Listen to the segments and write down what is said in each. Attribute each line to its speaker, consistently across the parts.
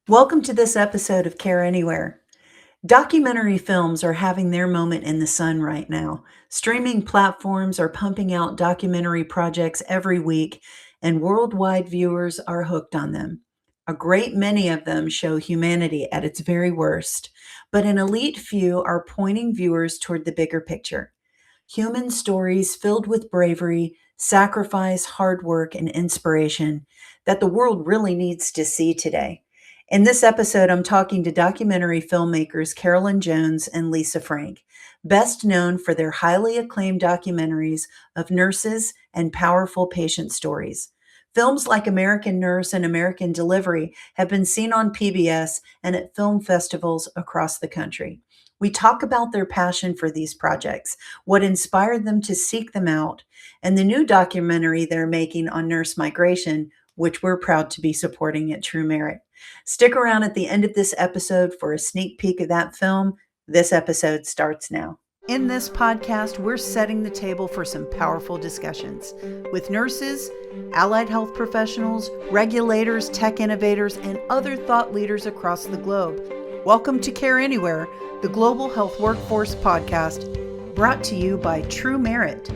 Speaker 1: Welcome to this episode of Care Anywhere. Documentary films are having their moment in the sun right now. Streaming platforms are pumping out documentary projects every week, and worldwide viewers are hooked on them. A great many of them show humanity at its very worst, but an elite few are pointing viewers toward the bigger picture. Human stories filled with bravery, sacrifice, hard work, and inspiration that the world really needs to see today. In this episode, I'm talking to documentary filmmakers Carolyn Jones and Lisa Frank, best known for their highly acclaimed documentaries of nurses and powerful patient stories. Films like American Nurse and American Delivery have been seen on PBS and at film festivals across the country. We talk about their passion for these projects, what inspired them to seek them out, and the new documentary they're making on nurse migration, which we're proud to be supporting at True Merit. Stick around at the end of this episode for a sneak peek of that film. This episode starts now. In this podcast, we're setting the table for some powerful discussions with nurses, allied health professionals, regulators, tech innovators, and other thought leaders across the globe. Welcome to Care Anywhere, the Global Health Workforce Podcast, brought to you by True Merit.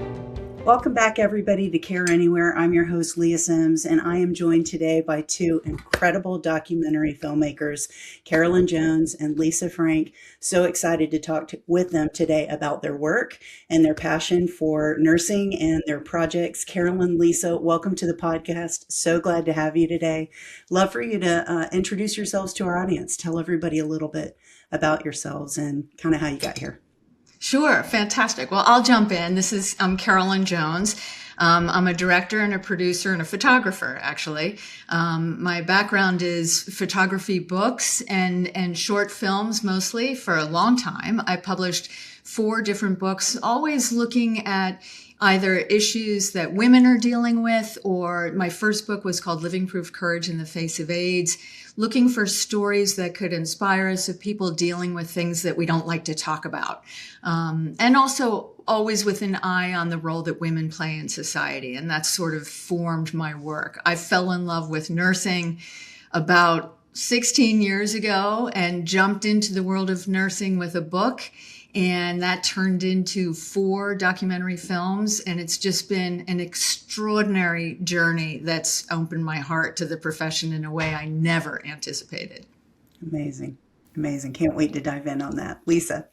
Speaker 1: Welcome back, everybody, to Care Anywhere. I'm your host, Lea Sims, and I am joined today by two incredible documentary filmmakers, Carolyn Jones and Lisa Frank. So excited to talk with them today about their work and their passion for nursing and their projects. Carolyn, Lisa, welcome to the podcast. So glad to have you today. Love for you to introduce yourselves to our audience. Tell everybody a little bit about yourselves and kind of how you got here.
Speaker 2: Sure. Fantastic. Well, I'll jump in. This is Carolyn Jones. I'm a director and a producer and a photographer, actually. My background is photography, books, and short films mostly for a long time. I published 4 different books, always looking at either issues that women are dealing with, or my first book was called Living Proof Courage in the Face of AIDS, looking for stories that could inspire us of people dealing with things that we don't like to talk about. And also always with an eye on the role that women play in society. And that sort of formed my work. I fell in love with nursing about 16 years ago and jumped into the world of nursing with a book. And that turned into 4 documentary films. And it's just been an extraordinary journey that's opened my heart to the profession in a way I never anticipated.
Speaker 1: Amazing. Amazing. Can't wait to dive in on that. Lisa.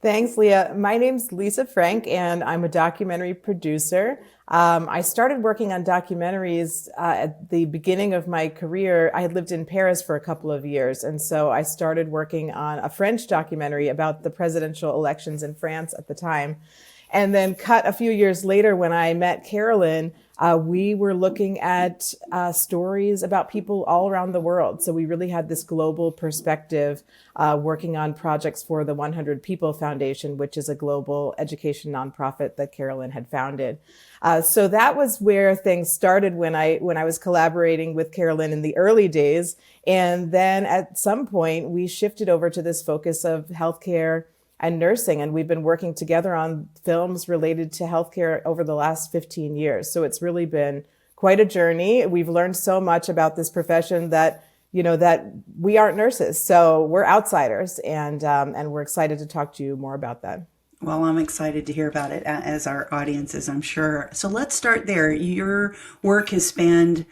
Speaker 3: Thanks, Leah. My name's Lisa Frank, and I'm a documentary producer. I started working on documentaries at the beginning of my career. I had lived in Paris for a couple of years, and so I started working on a French documentary about the presidential elections in France at the time. And then cut a few years later when I met Carolyn, we were looking at stories about people all around the world. So we really had this global perspective, working on projects for the 100 People Foundation, which is a global education nonprofit that Carolyn had founded. So that was where things started when I was collaborating with Carolyn in the early days. And then at some point, we shifted over to this focus of healthcare and nursing. And we've been working together on films related to healthcare over the last 15 years. So it's really been quite a journey. We've learned so much about this profession that, that we aren't nurses. So we're outsiders, and we're excited to talk to you more about that.
Speaker 1: Well, I'm excited to hear about it, as our audience is, I'm sure. So let's start there. Your work has spanned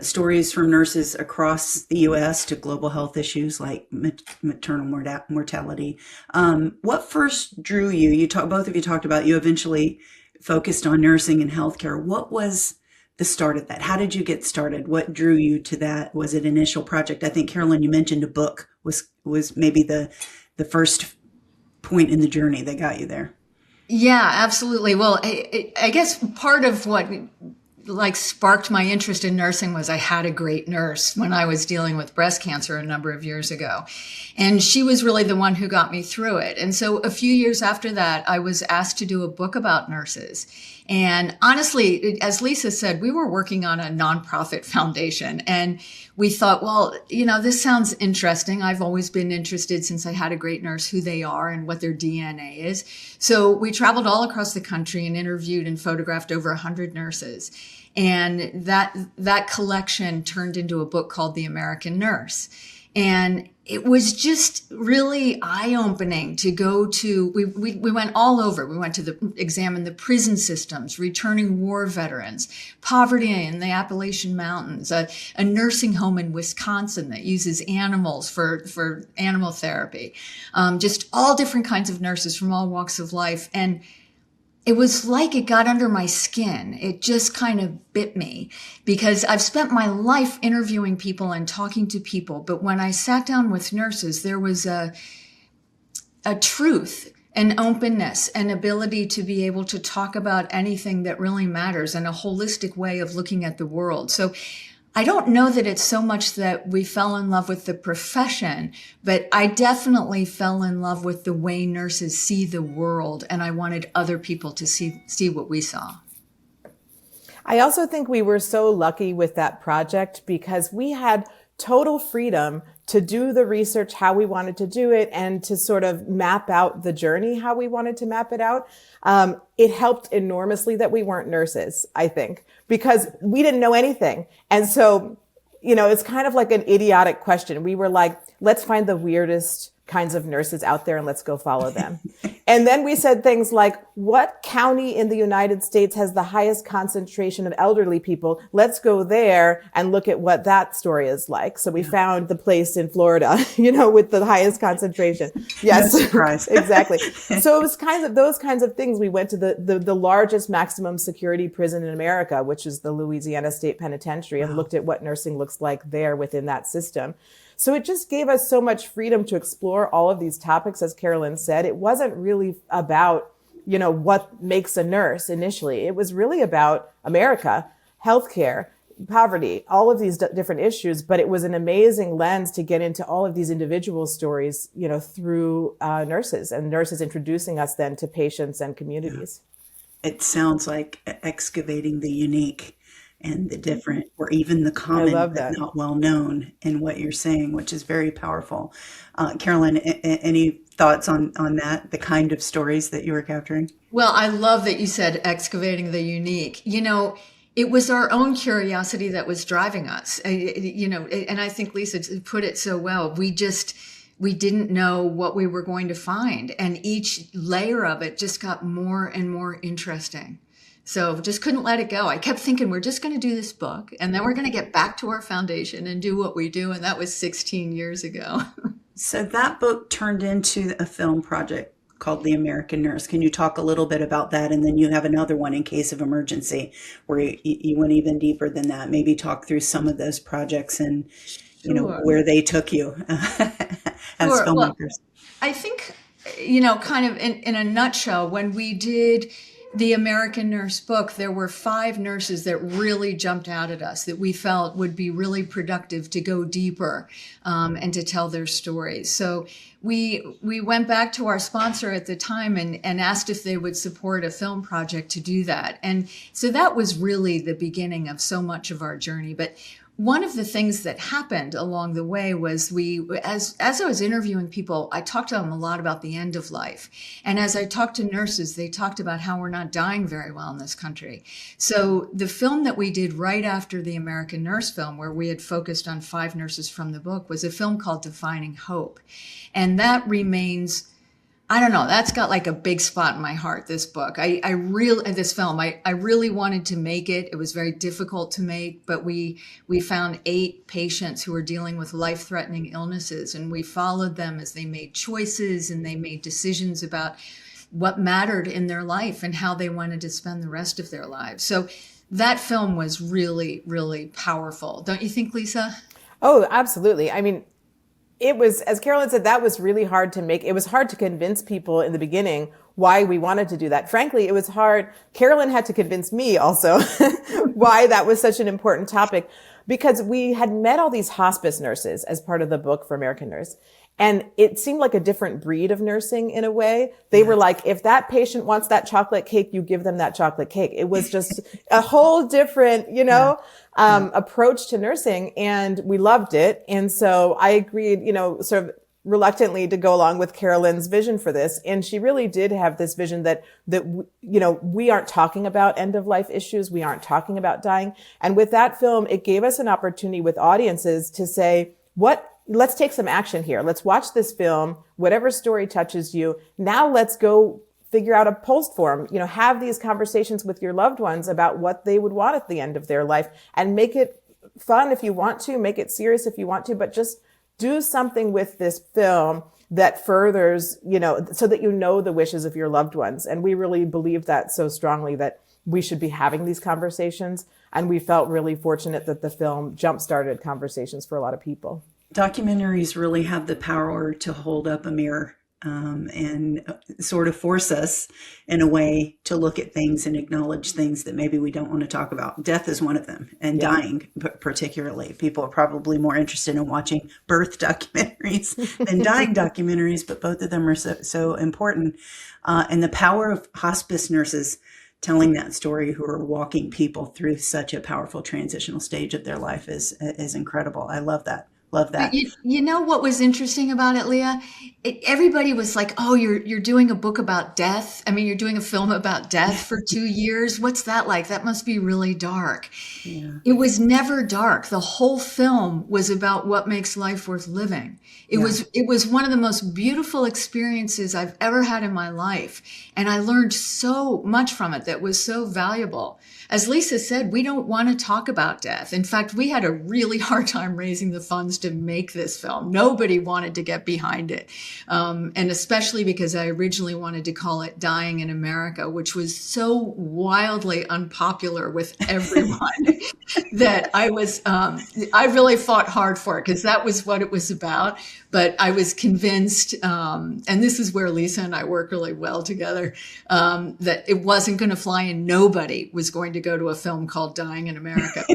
Speaker 1: stories from nurses across the U.S. to global health issues like maternal mortality. What first drew you? Both of you talked about you eventually focused on nursing and healthcare. What was the start of that? How did you get started? What drew you to that? Was it an initial project? I think, Carolyn, you mentioned a book was maybe the first point in the journey that got you there.
Speaker 2: Yeah, absolutely. Well, I guess part of what sparked my interest in nursing was I had a great nurse when I was dealing with breast cancer a number of years ago. And she was really the one who got me through it. And so a few years after that, I was asked to do a book about nurses. And honestly, as Lisa said, we were working on a nonprofit foundation, and we thought, well, this sounds interesting. I've always been interested since I had a great nurse who they are and what their DNA is. So we traveled all across the country and interviewed and photographed over 100 nurses. And that collection turned into a book called The American Nurse. And it was just really eye-opening to go to, we went all over. We went to examine the prison systems, returning war veterans, poverty in the Appalachian Mountains, a nursing home in Wisconsin that uses animals for animal therapy, just all different kinds of nurses from all walks of life. And it was like it got under my skin. It just kind of bit me because I've spent my life interviewing people and talking to people. But when I sat down with nurses, there was a truth, an openness, an ability to be able to talk about anything that really matters and a holistic way of looking at the world. So I don't know that it's so much that we fell in love with the profession, but I definitely fell in love with the way nurses see the world, and I wanted other people to see what we saw.
Speaker 3: I also think we were so lucky with that project because we had total freedom to do the research how we wanted to do it and to sort of map out the journey how we wanted to map it out. It helped enormously that we weren't nurses, I think, because we didn't know anything. And so, it's kind of like an idiotic question. We were like, let's find the weirdest kinds of nurses out there and let's go follow them. And then we said things like, what county in the United States has the highest concentration of elderly people? Let's go there and look at what that story is like. So we found the place in Florida, with the highest concentration. Yes,
Speaker 1: no surprise.
Speaker 3: Exactly. So it was those kinds of things. We went to the largest maximum security prison in America, which is the Louisiana State Penitentiary, and looked at what nursing looks like there within that system. So it just gave us so much freedom to explore all of these topics. As Carolyn said, it wasn't really about, what makes a nurse initially. It was really about America, healthcare, poverty, all of these different issues. But it was an amazing lens to get into all of these individual stories, through nurses and nurses introducing us then to patients and communities.
Speaker 1: Yeah. It sounds like excavating the unique and the different, or even the common, but not well known in what you're saying, which is very powerful. Carolyn, any thoughts on that, the kind of stories that you were capturing?
Speaker 2: Well, I love that you said excavating the unique. It was our own curiosity that was driving us, and I think Lisa put it so well. We didn't know what we were going to find. And each layer of it just got more and more interesting. So just couldn't let it go. I kept thinking, we're just going to do this book and then we're going to get back to our foundation and do what we do. And that was 16 years ago.
Speaker 1: So that book turned into a film project called The American Nurse. Can you talk a little bit about that? And then you have another one in case of emergency where you went even deeper than that. Maybe talk through some of those projects and, where they took you as filmmakers.
Speaker 2: Well, I think, kind of in a nutshell, when we did the American Nurse book, there were 5 nurses that really jumped out at us that we felt would be really productive to go deeper and to tell their stories. So we went back to our sponsor at the time and asked if they would support a film project to do that. And so that was really the beginning of so much of our journey. But one of the things that happened along the way was as I was interviewing people, I talked to them a lot about the end of life. And as I talked to nurses, they talked about how we're not dying very well in this country. So the film that we did right after the American Nurse film, where we had focused on 5 nurses from the book, was a film called Defining Hope. And that remains, I don't know, that's got like a big spot in my heart, this book. This film, I really wanted to make it. It was very difficult to make, but we found 8 patients who were dealing with life-threatening illnesses, and we followed them as they made choices and they made decisions about what mattered in their life and how they wanted to spend the rest of their lives. So that film was really, really powerful. Don't you think, Lisa?
Speaker 3: Oh, absolutely. I mean, it was, as Carolyn said, that was really hard to make. It was hard to convince people in the beginning why we wanted to do that. Frankly, it was hard. Carolyn had to convince me also why that was such an important topic. because we had met all these hospice nurses as part of the book for American Nurse. And it seemed like a different breed of nursing in a way. They were like, if that patient wants that chocolate cake, you give them that chocolate cake. It was just a whole different, approach to nursing, and we loved it. And so I agreed, sort of reluctantly to go along with Carolyn's vision for this. And she really did have this vision that we aren't talking about end of life issues. We aren't talking about dying. And with that film, it gave us an opportunity with audiences to say, let's take some action here. Let's watch this film, whatever story touches you. Now let's go figure out a post form, have these conversations with your loved ones about what they would want at the end of their life, and make it fun if you want to, make it serious if you want to, but just do something with this film that furthers, so that the wishes of your loved ones. And we really believe that so strongly, that we should be having these conversations. And we felt really fortunate that the film jump-started conversations for a lot of people.
Speaker 1: Documentaries really have the power to hold up a mirror and sort of force us in a way to look at things and acknowledge things that maybe we don't want to talk about. Death is one of them, and dying particularly. People are probably more interested in watching birth documentaries than dying documentaries, but both of them are so important. And the power of hospice nurses telling that story, who are walking people through such a powerful transitional stage of their life, is incredible. I love that. Love that.
Speaker 2: But you know what was interesting about it, Lea? Everybody was like, "Oh, you're doing a book about death. I mean, you're doing a film about death for 2 years. What's that like? That must be really dark." Yeah. It was never dark. The whole film was about what makes life worth living. It was one of the most beautiful experiences I've ever had in my life, and I learned so much from it that was so valuable. As Lisa said, we don't want to talk about death. In fact, we had a really hard time raising the funds to make this film. Nobody wanted to get behind it. And especially because I originally wanted to call it Dying in America, which was so wildly unpopular with everyone that I really fought hard for it, because that was what it was about. But I was convinced, and this is where Lisa and I work really well together, that it wasn't going to fly, and nobody was going to go to a film called Dying in America.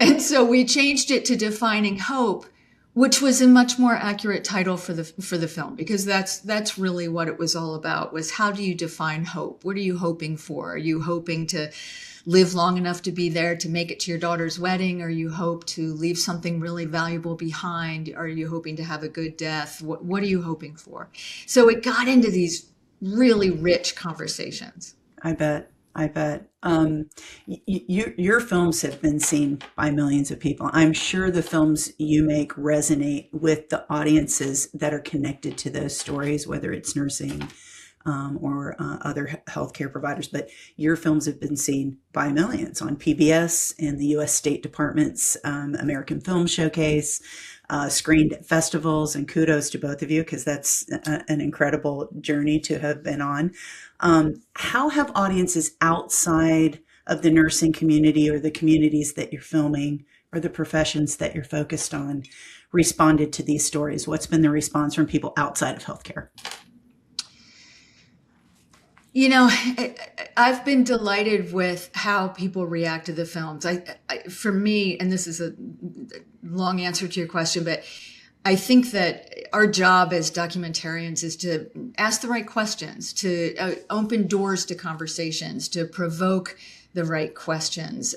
Speaker 2: And so we changed it to Defining Hope, which was a much more accurate title for the film, because that's really what it was all about, was how do you define hope? What are you hoping for? Are you hoping to live long enough to be there to make it to your daughter's wedding? Or you hope to leave something really valuable behind? Are you hoping to have a good death? What are you hoping for? So it got into these really rich conversations.
Speaker 1: I bet. Your films have been seen by millions of people. I'm sure the films you make resonate with the audiences that are connected to those stories, whether it's nursing or other healthcare providers. But your films have been seen by millions on PBS and the U.S. State Department's American Film Showcase, screened at festivals, and kudos to both of you, because that's an incredible journey to have been on. How have audiences outside of the nursing community, or the communities that you're filming, or the professions that you're focused on, responded to these stories? What's been the response from people outside of healthcare?
Speaker 2: I've been delighted with how people react to the films. For me, and this is a long answer to your question, but I think that our job as documentarians is to ask the right questions, to open doors to conversations, to provoke the right questions.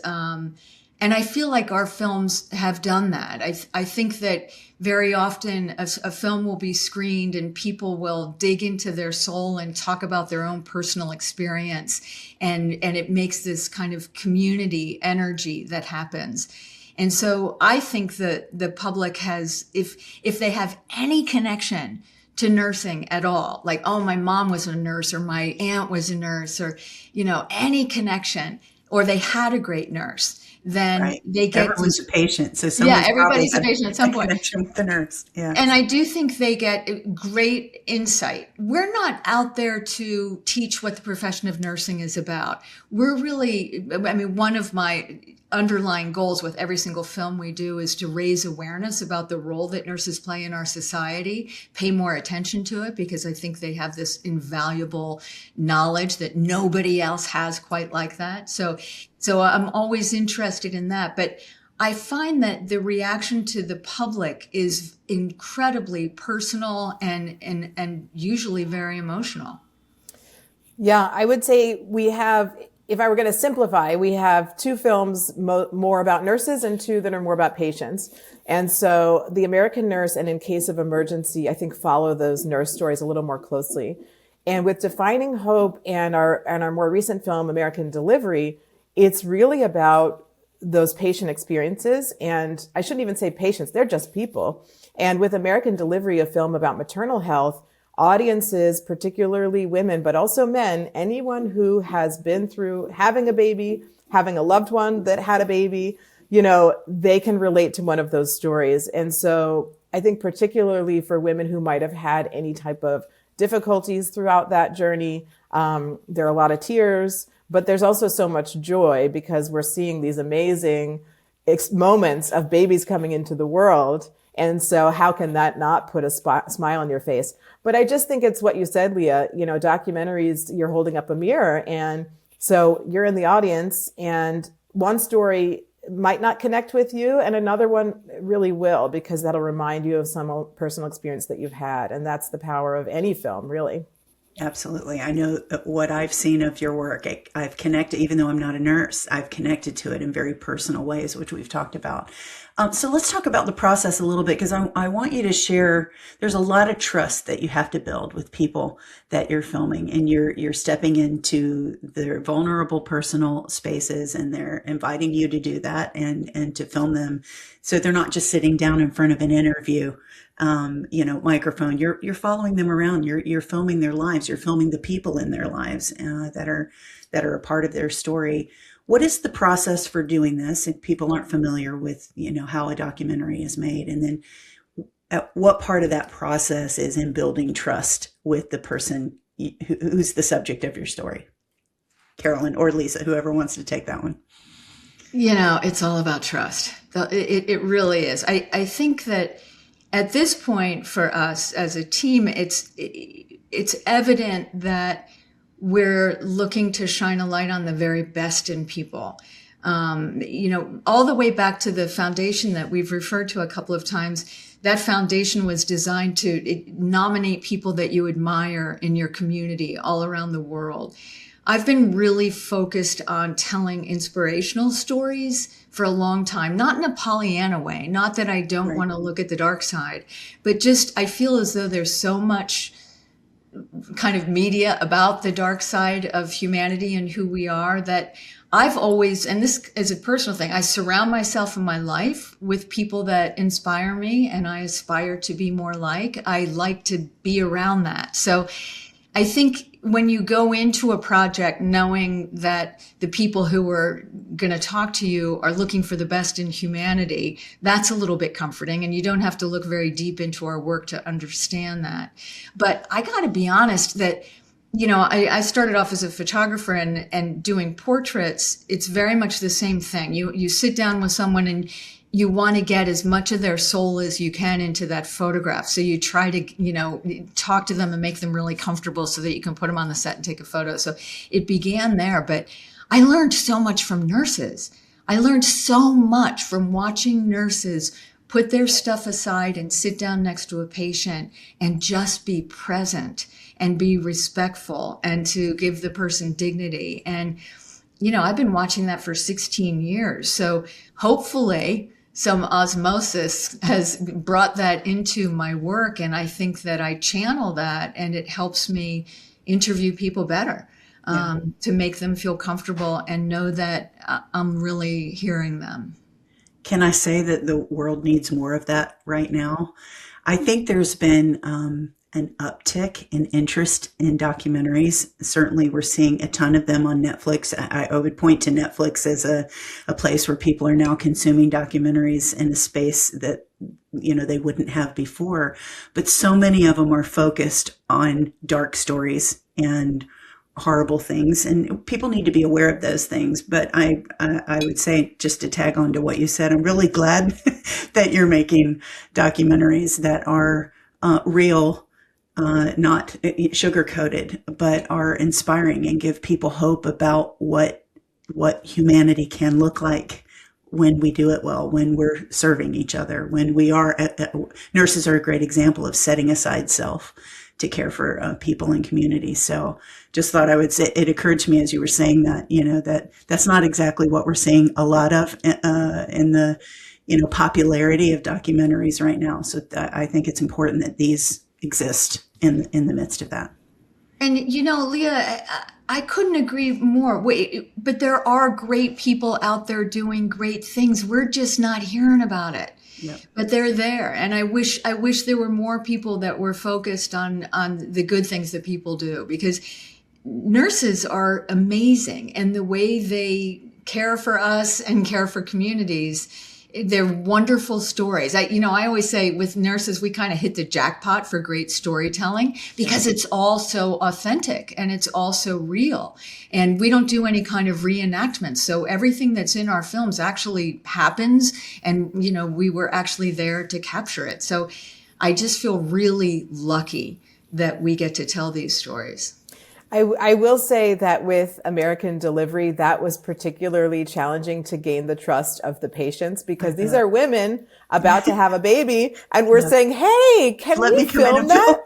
Speaker 2: And I feel like our films have done that. I think that very often a film will be screened and people will dig into their soul and talk about their own personal experience. And it makes this kind of community energy that happens. And so I think that the public has, if they have any connection to nursing at all, like, oh, my mom was a nurse, or my aunt was a nurse, or, any connection, or they had a great nurse, then they get
Speaker 1: everyone's a patient. So
Speaker 2: everybody's a patient at some point.
Speaker 1: Connection with the nurse. Yeah.
Speaker 2: And I do think they get great insight. We're not out there to teach what the profession of nursing is about. We're really, one of my underlying goals with every single film we do is to raise awareness about the role that nurses play in our society, pay more attention to it, because I think they have this invaluable knowledge that nobody else has quite like that. So I'm always interested in that. But I find that the reaction to the public is incredibly personal and usually very emotional.
Speaker 3: Yeah, I would say we have, if I were going to simplify, we have two films more about nurses and two that are more about patients. And so The American Nurse and In Case of Emergency, I think, follow those nurse stories a little more closely. And with Defining Hope and our more recent film, American Delivery, it's really about those patient experiences. And I shouldn't even say patients, they're just people. And with American Delivery, a film about maternal health, audiences, particularly women, but also men, anyone who has been through having a baby, having a loved one that had a baby, they can relate to one of those stories. And so I think particularly for women who might have had any type of difficulties throughout that journey, there are a lot of tears, but there's also so much joy because we're seeing these amazing moments of babies coming into the world. And so how can that not put a smile on your face? But I just think it's what you said, Leah, documentaries, you're holding up a mirror. And so you're in the audience and one story might not connect with you and another one really will, because that'll remind you of some personal experience that you've had. And that's the power of any film, really.
Speaker 1: Absolutely. I know what I've seen of your work. I've connected, even though I'm not a nurse, I've connected to it in very personal ways, which we've talked about. So let's talk about the process a little bit, because I want you to share, there's a lot of trust that you have to build with people that you're filming, and you're stepping into their vulnerable personal spaces, and they're inviting you to do that and to film them. So they're not just sitting down in front of an interview microphone. You're following them around. You're filming their lives. You're filming the people in their lives that are a part of their story. What is the process for doing this? If people aren't familiar with how a documentary is made, and then what part of that process is in building trust with the person who's the subject of your story? Carolyn or Lisa, whoever wants to take that one.
Speaker 2: It's all about trust. It really is. I think that at this point for us as a team, it's evident that we're looking to shine a light on the very best in people. All the way back to the foundation that we've referred to a couple of times. That foundation was designed to nominate people that you admire in your community all around the world. I've been really focused on telling inspirational stories for a long time, not in a Pollyanna way, not that I don't want to look at the dark side, but just I feel as though there's so much kind of media about the dark side of humanity and who we are that I've always, and this is a personal thing, I surround myself in my life with people that inspire me and I aspire to be more like. I like to be around that. So I think when you go into a project knowing that the people who are going to talk to you are looking for the best in humanity, that's a little bit comforting, and you don't have to look very deep into our work to understand that. But I got to be honest that, I started off as a photographer and doing portraits. It's very much the same thing. You sit down with someone and you want to get as much of their soul as you can into that photograph. So you try to, talk to them and make them really comfortable so that you can put them on the set and take a photo. So it began there, but I learned so much from nurses. I learned so much from watching nurses put their stuff aside and sit down next to a patient and just be present and be respectful and to give the person dignity. And, I've been watching that for 16 years. So hopefully some osmosis has brought that into my work. And I think that I channel that and it helps me interview people better, to make them feel comfortable and know that I'm really hearing them.
Speaker 1: Can I say that the world needs more of that right now? I think there's been an uptick in interest in documentaries. Certainly we're seeing a ton of them on Netflix. I would point to Netflix as a place where people are now consuming documentaries in a space that they wouldn't have before. But so many of them are focused on dark stories and horrible things, and people need to be aware of those things. But I would say, just to tag on to what you said, I'm really glad that you're making documentaries that are real, not sugar coated, but are inspiring and give people hope about what humanity can look like when we do it well, when we're serving each other, when we are, nurses are a great example of setting aside self to care for people and communities. So just thought I would say, it occurred to me as you were saying that, that's not exactly what we're seeing a lot of in the, popularity of documentaries right now. So I think it's important that these exist in the midst of that.
Speaker 2: And, Leah, I couldn't agree more. Wait, but there are great people out there doing great things. We're just not hearing about it. Yep. But they're there. And I wish there were more people that were focused on the good things that people do, because nurses are amazing. And the way they care for us and care for communities, they're wonderful stories. I always say with nurses, we kind of hit the jackpot for great storytelling, because it's all so authentic and it's all so real. And we don't do any kind of reenactment. So everything that's in our films actually happens. And, we were actually there to capture it. So I just feel really lucky that we get to tell these stories.
Speaker 3: I will say that with American Delivery, that was particularly challenging to gain the trust of the patients, because these are women about to have a baby, and we're saying, hey, can we film that?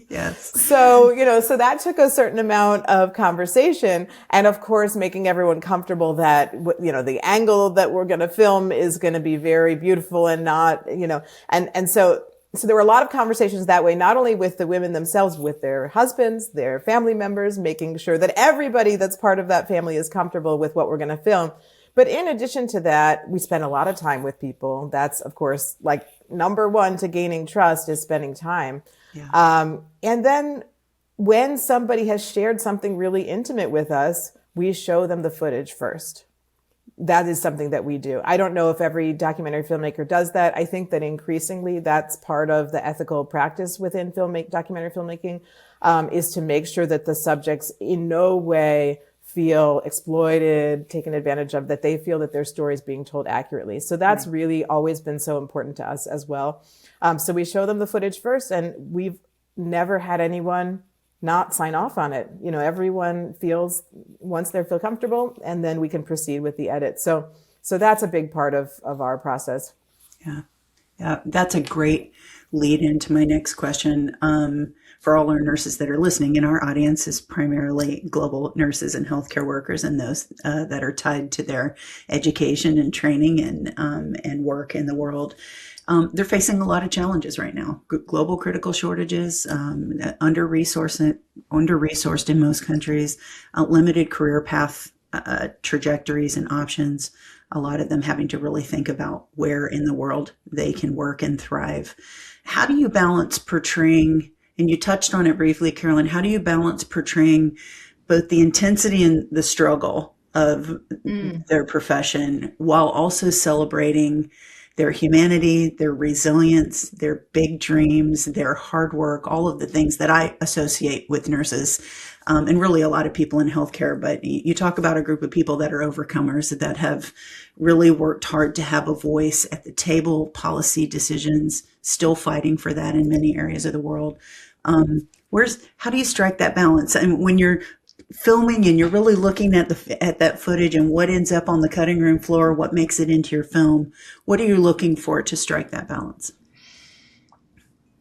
Speaker 1: Yes.
Speaker 3: So that took a certain amount of conversation, and of course, making everyone comfortable that, the angle that we're going to film is going to be very beautiful and not, and so there were a lot of conversations that way, not only with the women themselves, with their husbands, their family members, making sure that everybody that's part of that family is comfortable with what we're going to film. But in addition to that, we spend a lot of time with people. That's, of course, like number one to gaining trust is spending time. Yeah. And then when somebody has shared something really intimate with us, we show them the footage first. That is something that we do. I don't know if every documentary filmmaker does that. I think that increasingly that's part of the ethical practice within documentary filmmaking, is to make sure that the subjects in no way feel exploited, taken advantage of, that they feel that their story is being told accurately. So that's really always been so important to us as well. So we show them the footage first, and we've never had anyone not sign off on it. Everyone feels, once they feel comfortable, and then we can proceed with the edit. So that's a big part of our process.
Speaker 1: Yeah. That's a great lead into my next question. For all our nurses that are listening, and our audience is primarily global nurses and healthcare workers, and those that are tied to their education and training and work in the world. They're facing a lot of challenges right now. Global critical shortages, under-resourced in most countries, limited career path trajectories and options. A lot of them having to really think about where in the world they can work and thrive. How do you balance portraying, and you touched on it briefly, Carolyn, how do you balance portraying both the intensity and the struggle of their profession while also celebrating their humanity, their resilience, their big dreams, their hard work, all of the things that I associate with nurses, and really a lot of people in healthcare. But you talk about a group of people that are overcomers, that have really worked hard to have a voice at the table, policy decisions, still fighting for that in many areas of the world. How do you strike that balance? And when you're filming and you're really looking at that footage and what ends up on the cutting room floor, what makes it into your film, what are you looking for to strike that balance?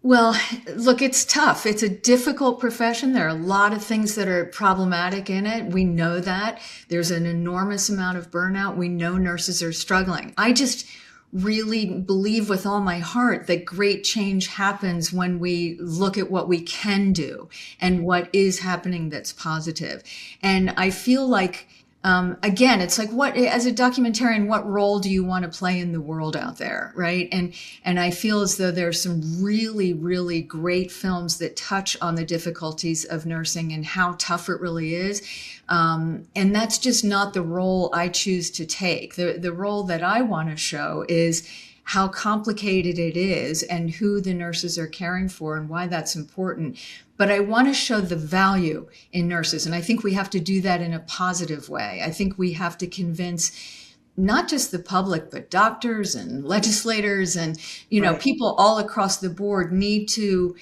Speaker 2: Well, look, it's tough. It's a difficult profession. There are a lot of things that are problematic in it. We know that. There's an enormous amount of burnout. We know nurses are struggling. I just really believe with all my heart that great change happens when we look at what we can do and what is happening that's positive. And I feel like, again, it's like, what, as a documentarian, what role do you want to play in the world out there, right? And I feel as though there's some really, really great films that touch on the difficulties of nursing and how tough it really is. And that's just not the role I choose to take. The role that I want to show is how complicated it is and who the nurses are caring for and why that's important. But I want to show the value in nurses. And I think we have to do that in a positive way. I think we have to convince not just the public, but doctors and legislators and, right, people all across the board need to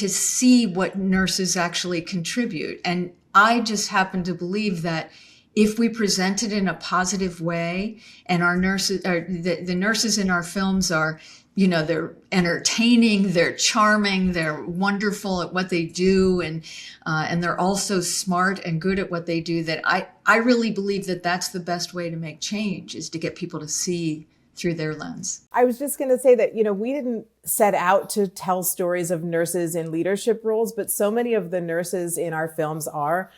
Speaker 2: see what nurses actually contribute. And I just happen to believe that if we present it in a positive way, and our nurses, the nurses in our films are, they're entertaining, they're charming, they're wonderful at what they do, and they're also smart and good at what they do, that I really believe that that's the best way to make change, is to get people to see through their lens.
Speaker 3: I was just going to say that, we didn't set out to tell stories of nurses in leadership roles, but so many of the nurses in our films are,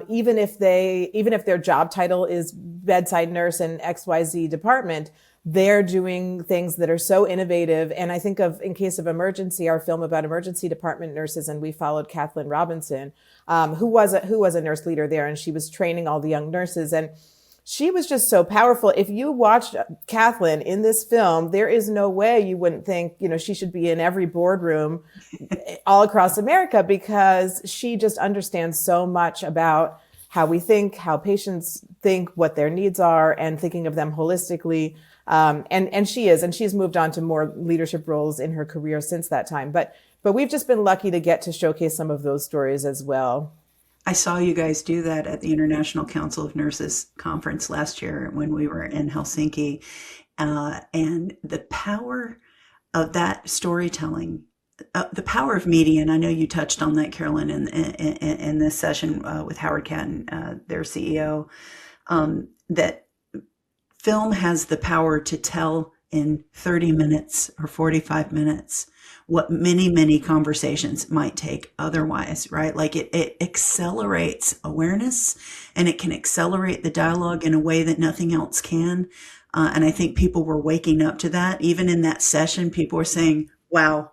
Speaker 3: even if their job title is bedside nurse in XYZ department, they're doing things that are so innovative. And I think of In Case of Emergency, our film about emergency department nurses, and we followed Kathleen Robinson, who was a nurse leader there, and she was training all the young nurses. And she was just so powerful. If you watched Kathleen in this film, there is no way you wouldn't think, she should be in every boardroom all across America, because she just understands so much about how we think, how patients think, what their needs are, and thinking of them holistically. And she's moved on to more leadership roles in her career since that time. But we've just been lucky to get to showcase some of those stories as well.
Speaker 1: I saw you guys do that at the International Council of Nurses conference last year when we were in Helsinki. And the power of that storytelling, the power of media, and I know you touched on that, Carolyn, in this session with Howard Catton, their CEO, that film has the power to tell in 30 minutes or 45 minutes what many, many conversations might take otherwise, right? Like it accelerates awareness, and it can accelerate the dialogue in a way that nothing else can. And I think people were waking up to that. Even in that session, people were saying, wow,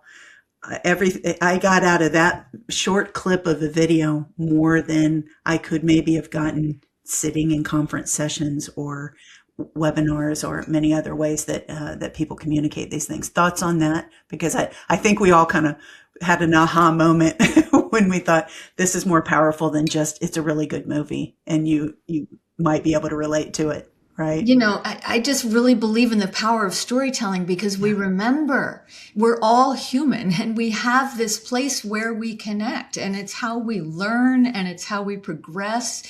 Speaker 1: I got out of that short clip of a video more than I could maybe have gotten sitting in conference sessions or webinars or many other ways that people communicate these things. Thoughts on that? Because I think we all kind of had an aha moment when we thought this is more powerful than just it's a really good movie and you might be able to relate to it, right?
Speaker 2: I just really believe in the power of storytelling, because we remember we're all human and we have this place where we connect, and it's how we learn and it's how we progress,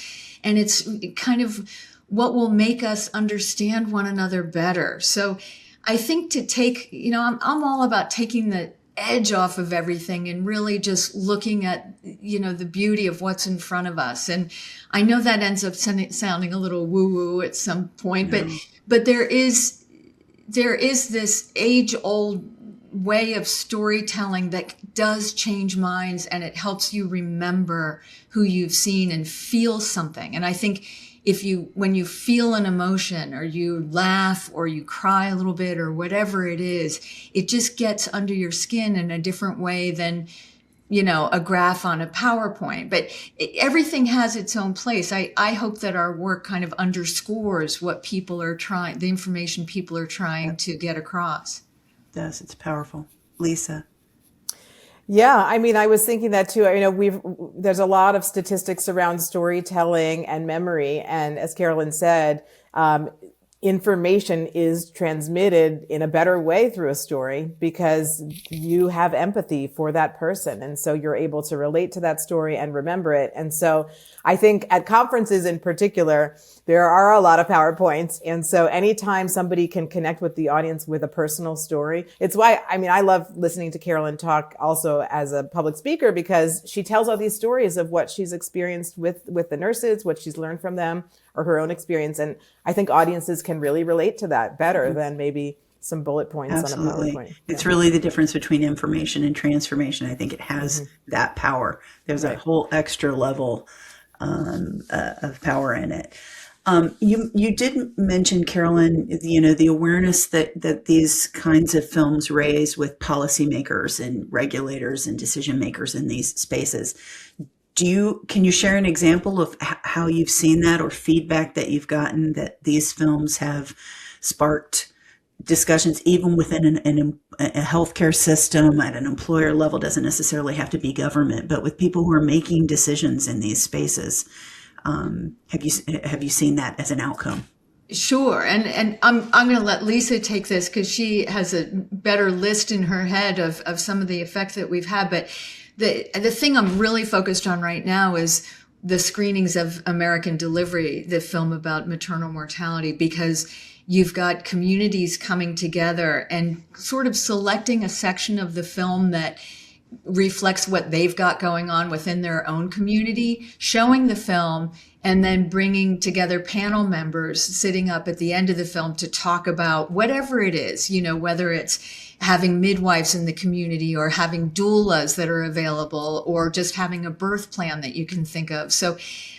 Speaker 2: and it's kind of what will make us understand one another better. So I think to take, I'm all about taking the edge off of everything and really just looking at, the beauty of what's in front of us. And I know that ends up sounding a little woo-woo at some point, but there is this age-old way of storytelling that does change minds, and it helps you remember who you've seen and feel something. And I think when you feel an emotion, or you laugh or you cry a little bit or whatever it is, it just gets under your skin in a different way than, a graph on a PowerPoint. But everything has its own place. I hope that our work kind of underscores what the information people are trying to get across.
Speaker 1: It does. It's powerful. Lisa.
Speaker 3: Yeah, I was thinking that too. There's a lot of statistics around storytelling and memory. And as Carolyn said, information is transmitted in a better way through a story because you have empathy for that person. And so you're able to relate to that story and remember it. And so I think at conferences in particular, there are a lot of PowerPoints. And so anytime somebody can connect with the audience with a personal story, it's why, I love listening to Carolyn talk also as a public speaker, because she tells all these stories of what she's experienced with the nurses, what she's learned from them, or her own experience. And I think audiences can really relate to that better than maybe some bullet points
Speaker 1: Absolutely.
Speaker 3: on a PowerPoint.
Speaker 1: It's really the difference between information and transformation. I think it has that power. There's a whole extra level of power in it. You did mention, Carolyn, the awareness that these kinds of films raise with policymakers and regulators and decision makers in these spaces. Can you share an example of how you've seen that, or feedback that you've gotten that these films have sparked discussions even within a healthcare system at an employer level? Doesn't necessarily have to be government, but with people who are making decisions in these spaces. Have you seen that as an outcome?
Speaker 2: Sure. And I'm going to let Lisa take this because she has a better list in her head of some of the effects that we've had. But the thing I'm really focused on right now is the screenings of American Delivery, the film about maternal mortality, because you've got communities coming together and sort of selecting a section of the film that reflects what they've got going on within their own community, showing the film, and then bringing together panel members sitting up at the end of the film to talk about whatever it is, whether it's having midwives in the community or having doulas that are available or just having a birth plan that you can think of. So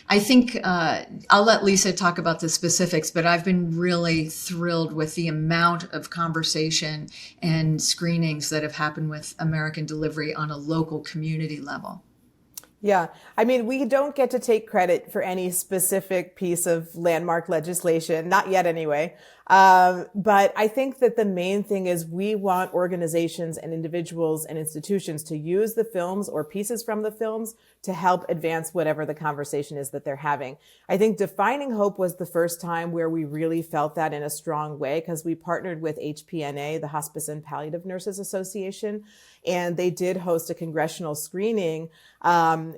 Speaker 2: I think I'll let Lisa talk about the specifics, but I've been really thrilled with the amount of conversation and screenings that have happened with American Delivery on a local community level.
Speaker 3: Yeah, I mean, we don't get to take credit for any specific piece of landmark legislation, not yet anyway. But I think that the main thing is we want organizations and individuals and institutions to use the films or pieces from the films to help advance whatever the conversation is that they're having. I think Defining Hope was the first time where we really felt that in a strong way, because we partnered with HPNA, the Hospice and Palliative Nurses Association, and they did host a congressional screening,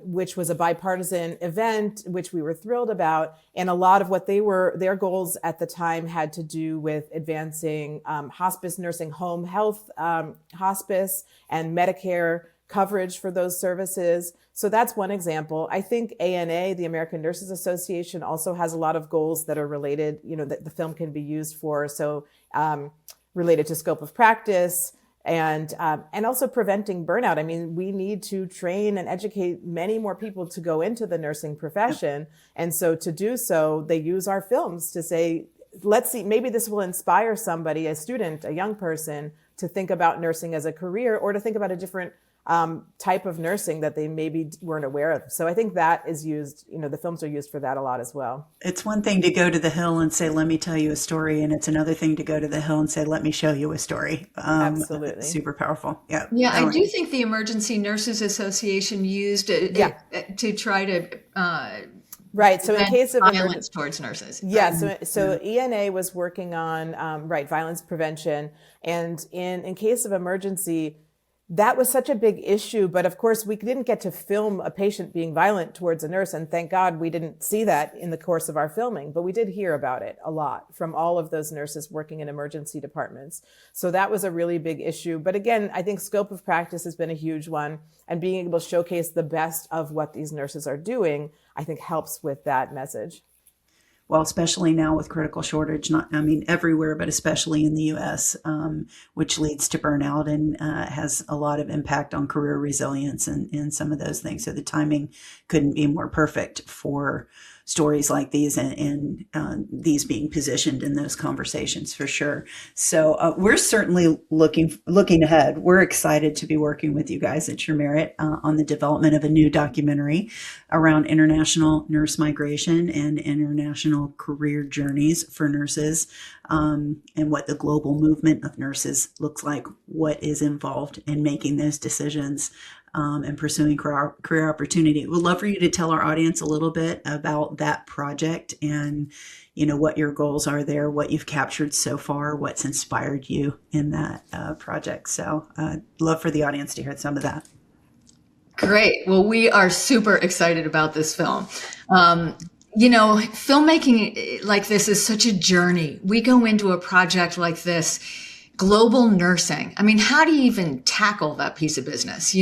Speaker 3: which was a bipartisan event, which we were thrilled about. And a lot of what their goals at the time had to do with advancing hospice nursing, home health hospice, and Medicare coverage for those services. So that's one example. I think ANA, the American Nurses Association, also has a lot of goals that are related, that the film can be used for. So related to scope of practice, and also preventing burnout. I mean, we need to train and educate many more people to go into the nursing profession. And so to do so, they use our films to say, let's see, maybe this will inspire somebody, a student, a young person, to think about nursing as a career or to think about a different type of nursing that they maybe weren't aware of. So I think that is used, the films are used for that a lot as well.
Speaker 1: It's one thing to go to the Hill and say, let me tell you a story. And it's another thing to go to the Hill and say, let me show you a story.
Speaker 3: Absolutely.
Speaker 1: Super powerful. Yeah.
Speaker 2: Yeah, I do think the Emergency Nurses Association used it to try to
Speaker 3: right. So in case of
Speaker 2: violence towards nurses.
Speaker 3: Yeah. So ENA was working on violence prevention, and in case of emergency, that was such a big issue. But of course, we didn't get to film a patient being violent towards a nurse. And thank God we didn't see that in the course of our filming. But we did hear about it a lot from all of those nurses working in emergency departments. So that was a really big issue. But again, I think scope of practice has been a huge one. And being able to showcase the best of what these nurses are doing, I think helps with that message.
Speaker 1: Well, especially now with critical shortage, everywhere, but especially in the U.S., which leads to burnout and has a lot of impact on career resilience and some of those things. So the timing couldn't be more perfect for stories like these and these being positioned in those conversations for sure. So we're certainly looking ahead. We're excited to be working with you guys at Your Merit on the development of a new documentary around international nurse migration and international career journeys for nurses, and what the global movement of nurses looks like, what is involved in making those decisions and pursuing career opportunity. We'd love for you to tell our audience a little bit about that project and, what your goals are there, what you've captured so far, what's inspired you in that project. So love for the audience to hear some of that.
Speaker 2: Great. Well, we are super excited about this film. Filmmaking like this is such a journey. We go into a project like this, global nursing. I mean, how do you even tackle that piece of business?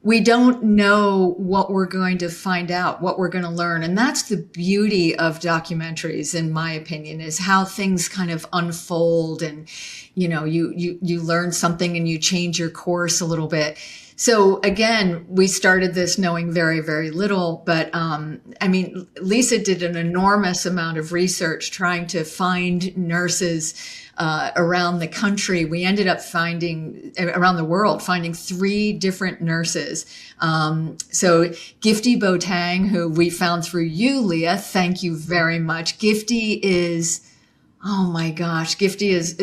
Speaker 2: We don't know what we're going to find out, what we're going to learn. And that's the beauty of documentaries, in my opinion, is how things kind of unfold and, you learn something and you change your course a little bit. So again, we started this knowing very, very little, but Lisa did an enormous amount of research trying to find nurses around the country. We ended up around the world, finding 3 different nurses. So Gifty Botang, who we found through you, Lea, thank you very much. Gifty is, oh my gosh, Gifty is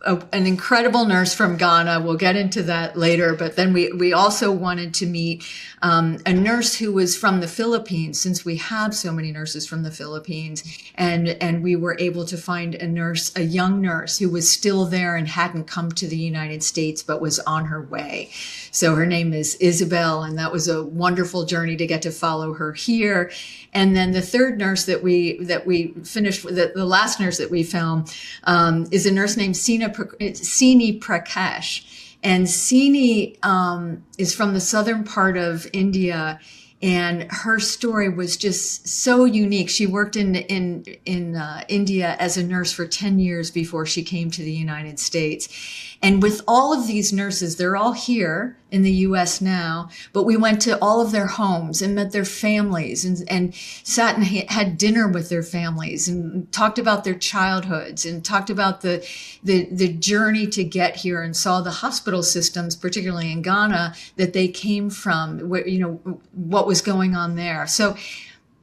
Speaker 2: an incredible nurse from Ghana. We'll get into that later. But then we also wanted to meet a nurse who was from the Philippines, since we have so many nurses from the Philippines. And we were able to find a young nurse who was still there and hadn't come to the United States, but was on her way. So her name is Isabel, and that was a wonderful journey to get to follow her here. And then the third nurse that we finished with, the last nurse that we filmed, is a nurse named Sini Prakash. And Sini is from the southern part of India, and her story was just so unique. She worked in India as a nurse for 10 years before she came to the United States. And with all of these nurses, they're all here in the US now, but we went to all of their homes and met their families and sat and had dinner with their families and talked about their childhoods and talked about the journey to get here, and saw the hospital systems, particularly in Ghana, that they came from, what was going on there. So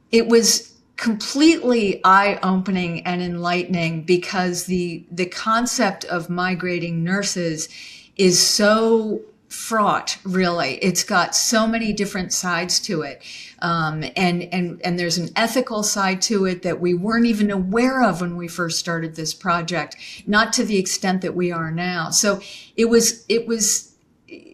Speaker 2: it was completely eye-opening and enlightening, because the concept of migrating nurses is so fraught, really. It's got so many different sides to it. And there's an ethical side to it that we weren't even aware of when we first started this project, not to the extent that we are now. So it was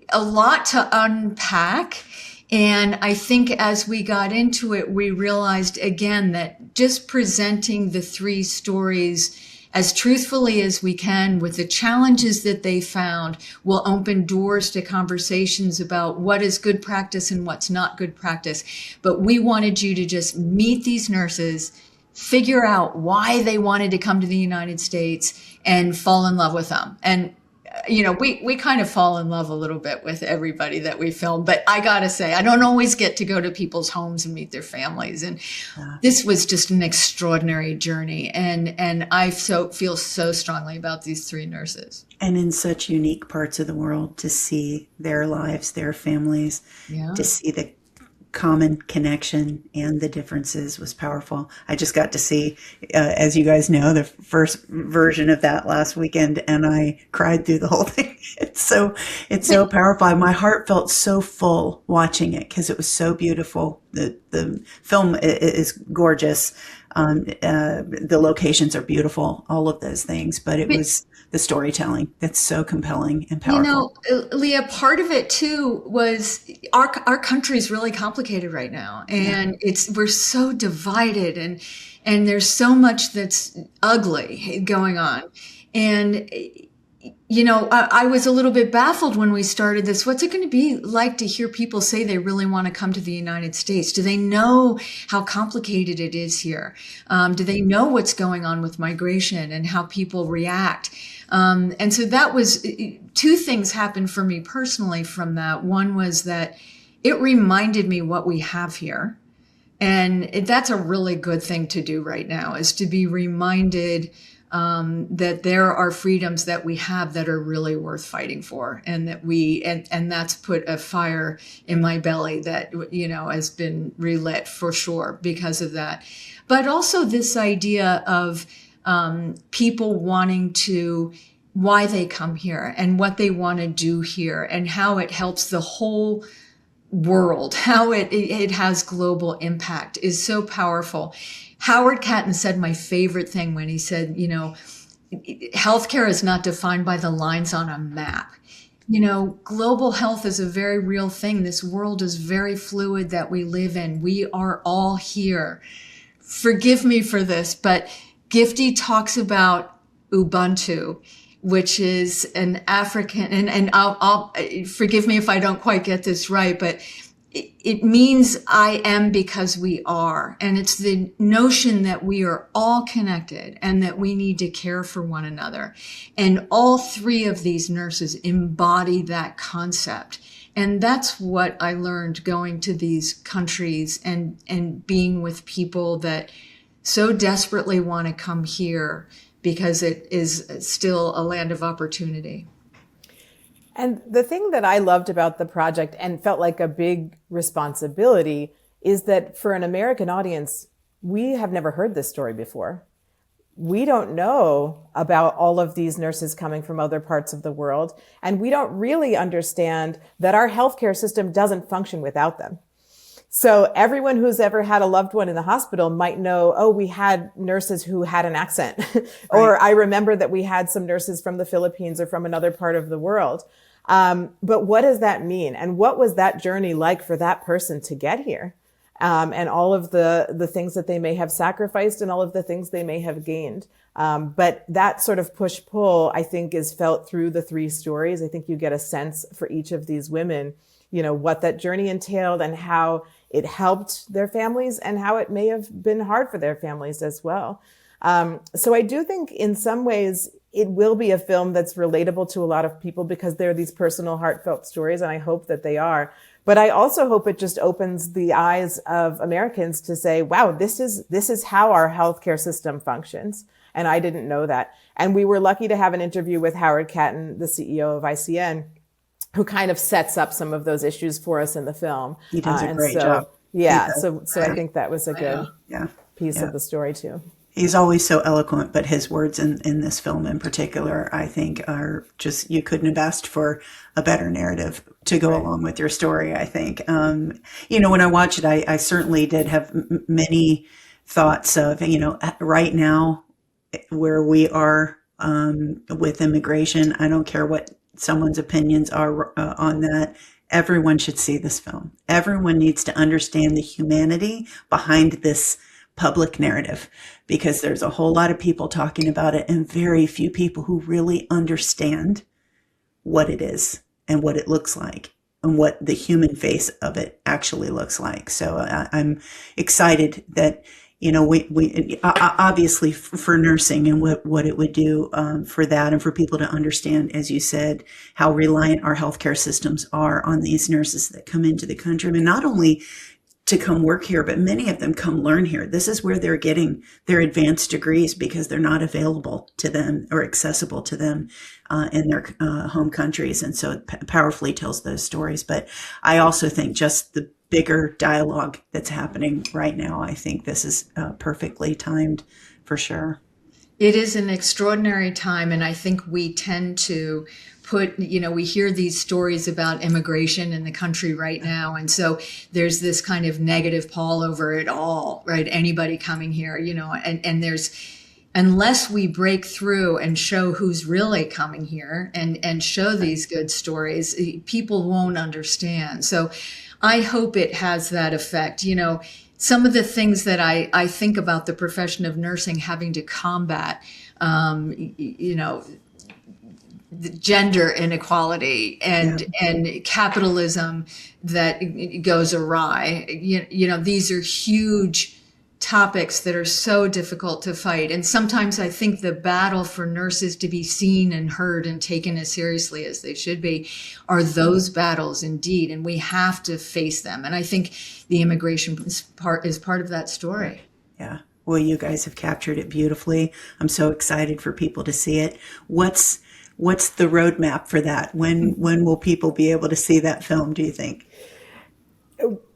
Speaker 2: a lot to unpack. And I think as we got into it, we realized again that just presenting the three stories as truthfully as we can with the challenges that they found will open doors to conversations about what is good practice and what's not good practice. But we wanted you to just meet these nurses, figure out why they wanted to come to the United States, and fall in love with them. And we kind of fall in love a little bit with everybody that we film, but I gotta say, I don't always get to go to people's homes and meet their families. And this was just an extraordinary journey. And I feel so strongly about these three nurses.
Speaker 1: And in such unique parts of the world, to see their lives, their families, to see the common connection and the differences was powerful. I just got to see, as you guys know, the first version of that last weekend, and I cried through the whole thing. It's so powerful. My heart felt so full watching it because it was so beautiful. The film is gorgeous. The locations are beautiful, all of those things, but it was the storytelling that's so compelling and powerful.
Speaker 2: Lea, part of it too was our country is really complicated right now, and we're so divided, and there's so much that's ugly going on. And I was a little bit baffled when we started this. What's it going to be like to hear people say they really want to come to the United States? Do they know how complicated it is here? Do they know what's going on with migration and how people react? And so that was, two things happened for me personally from that. One was that it reminded me what we have here. And that's a really good thing to do right now, is to be reminded that there are freedoms that we have that are really worth fighting for, and that and that's put a fire in my belly that, has been relit for sure because of that. But also this idea of people wanting to, why they come here and what they want to do here and how it helps the whole world, how it has global impact is so powerful. Howard Catton said my favorite thing when he said, healthcare is not defined by the lines on a map. Global health is a very real thing. This world is very fluid that we live in. We are all here. Forgive me for this, but Gifty talks about Ubuntu, which is an African, and I'll forgive me if I don't quite get this right, but it means I am because we are. And it's the notion that we are all connected and that we need to care for one another. And all three of these nurses embody that concept. And that's what I learned going to these countries and being with people that so desperately want to come here because it is still a land of opportunity.
Speaker 3: And the thing that I loved about the project and felt like a big responsibility is that for an American audience, we have never heard this story before. we don't know about all of these nurses coming from other parts of the world. And we don't really understand that our healthcare system doesn't function without them. So everyone who's ever had a loved one in the hospital might know, oh, we had nurses who had an accent, or I remember that we had some nurses from the Philippines or from another part of the world. But what does that mean? And what was that journey like for that person to get here? And all of the things that they may have sacrificed and all of the things they may have gained. But that sort of push-pull, I think, is felt through the three stories. I think you get a sense for each of these women, you know, what that journey entailed and how it helped their families and how it may have been hard for their families as well. So I do think in some ways it will be a film that's relatable to a lot of people because they're these personal, heartfelt stories, and I hope that they are. But I also hope it just opens the eyes of Americans to say, wow, this is how our healthcare system functions. And I didn't know that. And we were lucky to have an interview with Howard Catton, the CEO of ICN, who kind of sets up some of those issues for us in the film.
Speaker 1: He does a great job.
Speaker 3: Yeah, so I think that was a good piece
Speaker 1: Yeah.
Speaker 3: of the story too.
Speaker 1: He's always so eloquent, but his words in this film in particular, I think, are just, you couldn't have asked for a better narrative to go along with your story, I think. You know, when I watched it, I certainly did have many thoughts of, you know, right now where we are with immigration, I don't care what someone's opinions are on that. Everyone should see this film. Everyone needs to understand the humanity behind this public narrative, because there's a whole lot of people talking about it and very few people who really understand what it is and what it looks like and what the human face of it actually looks like. So I'm excited that, you know, we obviously for nursing and what it would do for that, and for people to understand, as you said, how reliant our healthcare systems are on these nurses that come into the country. I mean, not only to come work here, but many of them come learn here. This is where they're getting their advanced degrees because they're not available to them or accessible to them in their home countries. And so it powerfully tells those stories. But I also think just the bigger dialogue that's happening right now, I think this is perfectly timed for sure.
Speaker 2: It is an extraordinary time, and I think we tend to put, you know, we hear these stories about immigration in the country right now, and so there's this kind of negative pall over it all, right? Anybody coming here, you know, and there's, unless we break through and show who's really coming here and show these good stories, people won't understand. So I hope it has that effect. You know, some of the things that I think about the profession of nursing having to combat, you know, the gender inequality and capitalism that goes awry. You know, these are huge topics that are so difficult to fight. And sometimes I think the battle for nurses to be seen and heard and taken as seriously as they should be are those battles indeed. And we have to face them. And I think the immigration part is part of that story.
Speaker 1: Yeah. Well, you guys have captured it beautifully. I'm so excited for people to see it. What's the roadmap for that? When will people be able to see that film, do you think?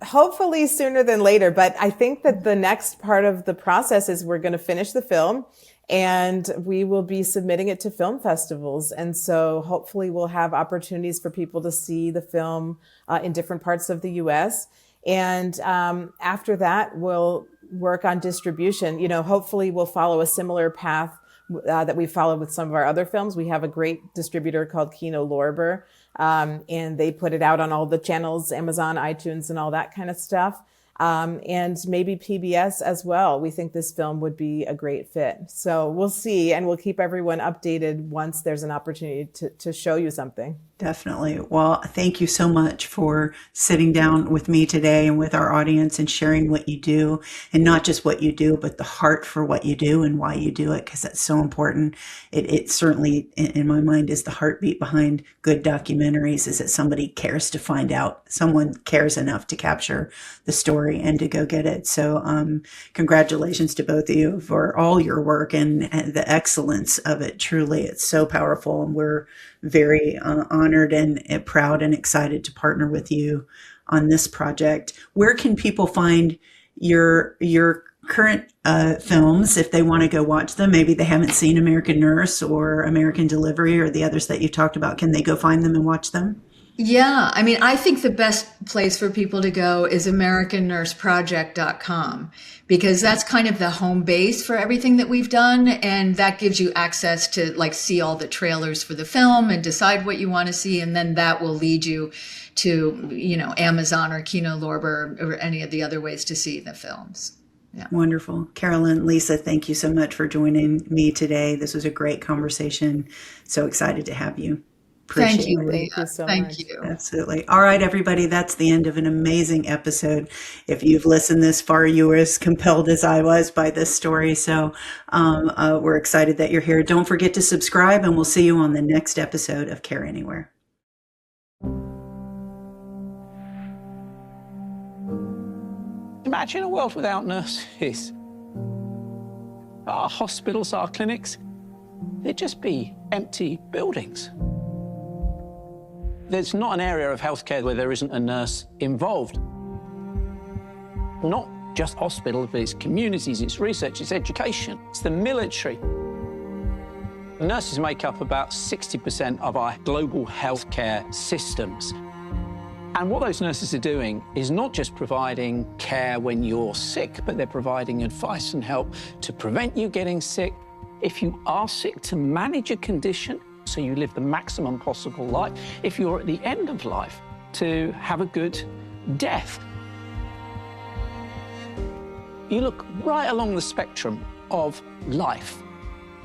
Speaker 3: Hopefully sooner than later, but I think that the next part of the process is we're going to finish the film and we will be submitting it to film festivals. And so hopefully we'll have opportunities for people to see the film in different parts of the US. And after that, we'll work on distribution. You know, hopefully we'll follow a similar path that we followed with some of our other films. We have a great distributor called Kino Lorber, and they put it out on all the channels, Amazon, iTunes, and all that kind of stuff. And maybe PBS as well. We think this film would be a great fit. So we'll see, and we'll keep everyone updated once there's an opportunity to show you something.
Speaker 1: Definitely. Well, thank you so much for sitting down with me today and with our audience and sharing what you do, and not just what you do, but the heart for what you do and why you do it, because that's so important. It certainly, in my mind, is the heartbeat behind good documentaries, is that somebody cares to find out, someone cares enough to capture the story and to go get it. So congratulations to both of you for all your work and the excellence of it. Truly, it's so powerful, and we're very honored and proud and excited to partner with you on this project. Where can people find your current films if they want to go watch them. Maybe they haven't seen American Nurse or American Delivery or the others that you talked about. Can they go find them and watch them?
Speaker 2: Yeah, I mean, I think the best place for people to go is AmericanNurseProject.com, because that's kind of the home base for everything that we've done. And that gives you access to like see all the trailers for the film and decide what you want to see. And then that will lead you to, you know, Amazon or Kino Lorber or any of the other ways to see the films. Yeah.
Speaker 1: Wonderful. Carolyn, Lisa, thank you so much for joining me today. This was a great conversation. So excited to have you.
Speaker 2: Thank you,
Speaker 1: Appreciate it.
Speaker 2: Leah.
Speaker 3: Thank you so
Speaker 2: Thank
Speaker 3: much.
Speaker 2: you.
Speaker 1: Absolutely. All right, everybody, that's the end of an amazing episode. If you've listened this far, you were as compelled as I was by this story. So we're excited that you're here. Don't forget to subscribe, and we'll see you on the next episode of Care Anywhere.
Speaker 4: Imagine a world without nurses. Our hospitals, our clinics, they'd just be empty buildings. There's not an area of healthcare where there isn't a nurse involved. Not just hospitals, but it's communities, it's research, it's education, it's the military. Nurses make up about 60% of our global healthcare systems. And what those nurses are doing is not just providing care when you're sick, but they're providing advice and help to prevent you getting sick. If you are sick, to manage a condition so you live the maximum possible life. If you're at the end of life, to have a good death. You look right along the spectrum of life,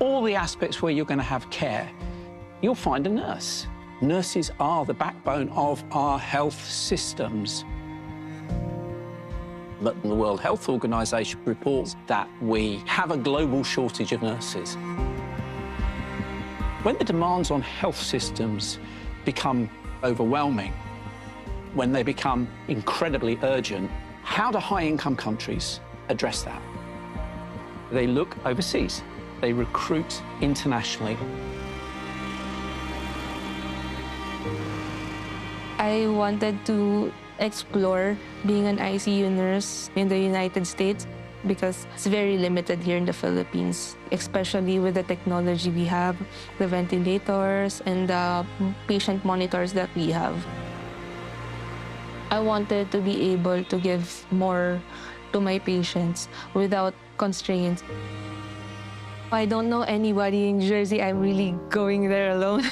Speaker 4: all the aspects where you're going to have care, you'll find a nurse. Nurses are the backbone of our health systems. But the World Health Organization reports that we have a global shortage of nurses. When the demands on health systems become overwhelming, when they become incredibly urgent, how do high-income countries address that? They look overseas. They recruit internationally.
Speaker 5: I wanted to explore being an ICU nurse in the United States because it's very limited here in the Philippines, especially with the technology we have, the ventilators and the patient monitors that we have. I wanted to be able to give more to my patients without constraints. I don't know anybody in Jersey. I'm really going there alone.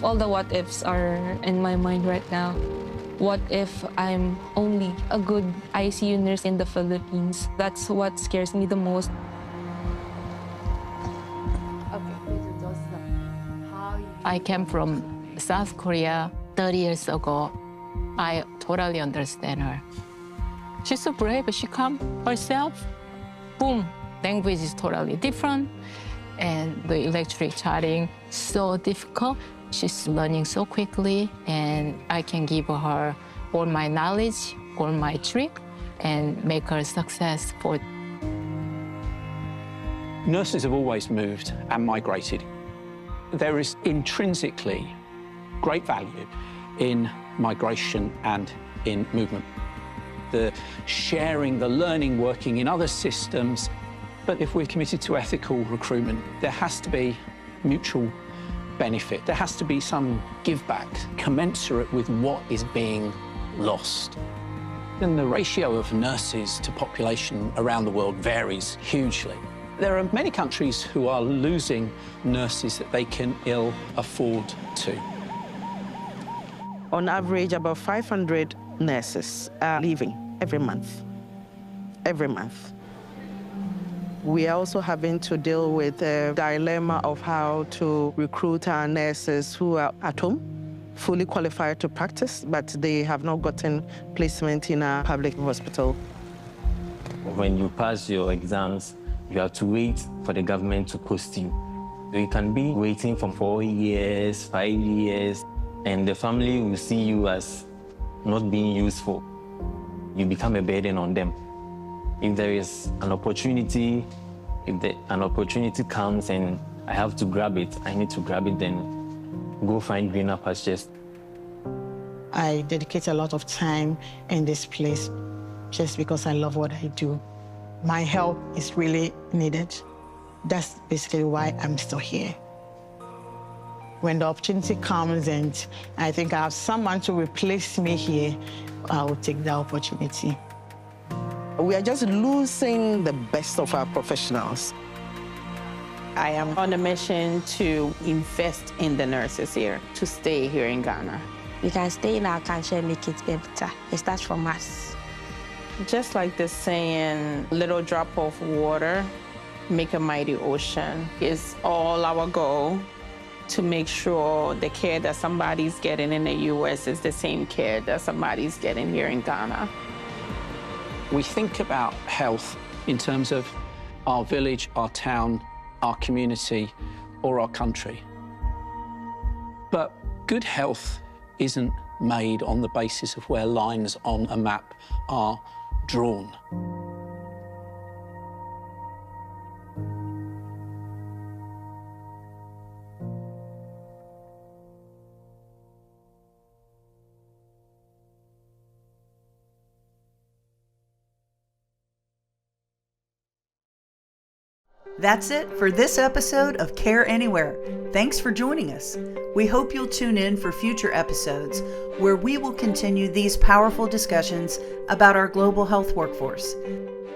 Speaker 5: All the what-ifs are in my mind right now. What if I'm only a good ICU nurse in the Philippines? That's what scares me the most.
Speaker 6: I came from South Korea 30 years ago. I totally understand her. She's so brave. She come herself. Boom. Language is totally different. And the electric charting, so difficult. She's learning so quickly, and I can give her all my knowledge, all my trick, and make her successful.
Speaker 4: Nurses have always moved and migrated. There is intrinsically great value in migration and in movement. The sharing, the learning, working in other systems. But if we're committed to ethical recruitment, there has to be mutual benefit. There has to be some give back commensurate with what is being lost. And the ratio of nurses to population around the world varies hugely. There are many countries who are losing nurses that they can ill afford to.
Speaker 7: On average, about 500 nurses are leaving every month. Every month. We are also having to deal with the dilemma of how to recruit our nurses who are at home, fully qualified to practice, but they have not gotten placement in a public hospital.
Speaker 8: When you pass your exams, you have to wait for the government to post you. You can be waiting for 4 years, 5 years, and the family will see you as not being useful. You become a burden on them. If there is an opportunity, an opportunity comes and I have to grab it, I need to grab it, then go find greener pastures.
Speaker 7: I dedicate a lot of time in this place just because I love what I do. My help is really needed. That's basically why I'm still here. When the opportunity comes and I think I have someone to replace me here, I will take the opportunity. We are just losing the best of our professionals.
Speaker 9: I am on a mission to invest in the nurses here, to stay here in Ghana.
Speaker 10: We can stay in our country and make it better. It starts from us.
Speaker 9: Just like the saying, little drop of water make a mighty ocean. It's all our goal to make sure the care that somebody's getting in the US is the same care that somebody's getting here in Ghana.
Speaker 4: We think about health in terms of our village, our town, our community, or our country. But good health isn't made on the basis of where lines on a map are drawn.
Speaker 1: That's it for this episode of Care Anywhere. Thanks for joining us. We hope you'll tune in for future episodes where we will continue these powerful discussions about our global health workforce.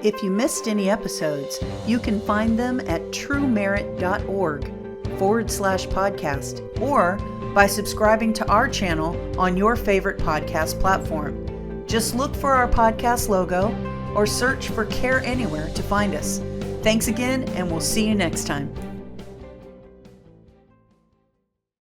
Speaker 1: If you missed any episodes, you can find them at truemerit.org/podcast or by subscribing to our channel on your favorite podcast platform. Just look for our podcast logo or search for Care Anywhere to find us. Thanks again, and we'll see you next time.